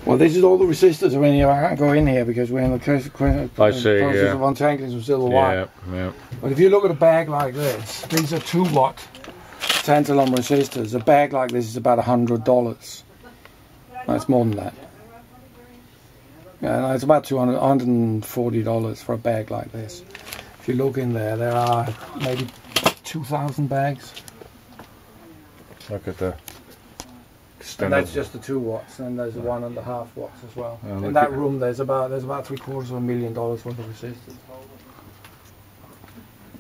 Well, this is all the resistors are in here. I can't go in here because we're in the process of untangling some silver wire. Yeah. But if you look at a bag like this, these are 2-watt tantalum resistors. A bag like this is about $100. That's more than that. Yeah, it's about $140 for a bag like this. If you look in there, there are maybe 2,000 bags. Look at the. And that's just the 2 watts, and there's 1.5 watts as well. In that room, there's about $750,000 worth of resistors.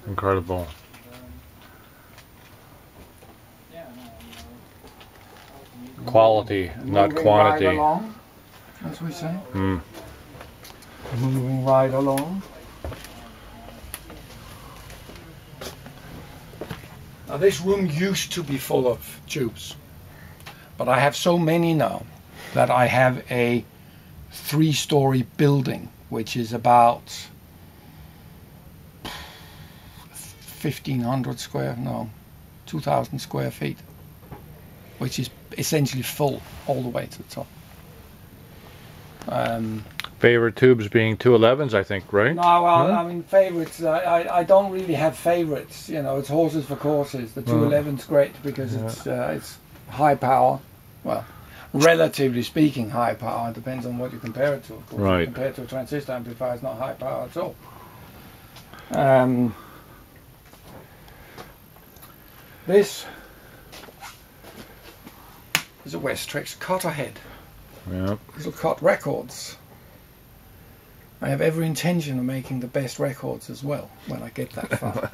Incredible. Quality, not quantity. Right along, as we say. Moving right along. Now, this room used to be full of tubes. But I have so many now that I have a 3-story building, which is about 2,000 square feet, which is essentially full all the way to the top. Favorite tubes being 211s, I think, right? No, well, I mean, favorites, I don't really have favorites, you know, it's horses for courses. The 211's great because it's high power. Well, relatively speaking, high power. It depends on what you compare it to, of course. Right. Compared to a transistor amplifier, it's not high power at all. This is a Westrex cutter head. Yeah. These will cut records. I have every intention of making the best records as well when I get that far.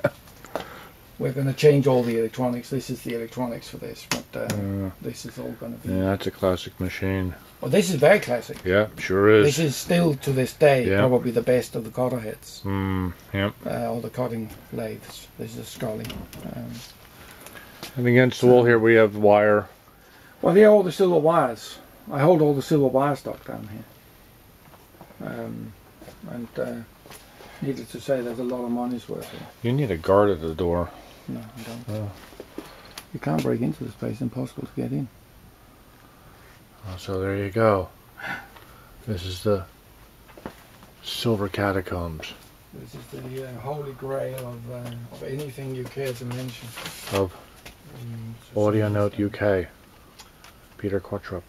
We're going to change all the electronics. This is the electronics for this, but this is all going to be... Yeah, that's a classic machine. Well, this is very classic. Yeah, sure is. This is still, to this day, probably the best of the cutter heads. Yep. Or the cutting lathes. This is sculling. And against the wall here we have wire. Well, they're all the silver wires. I hold all the silver wire stock down here. Needless to say, there's a lot of money's worth here. You need a guard at the door. No, I don't. You can't break into this place. Impossible to get in. So there you go. This is the silver catacombs. This is the holy grail of anything you care to mention. Of Audio Note UK. Peter Qvortrup.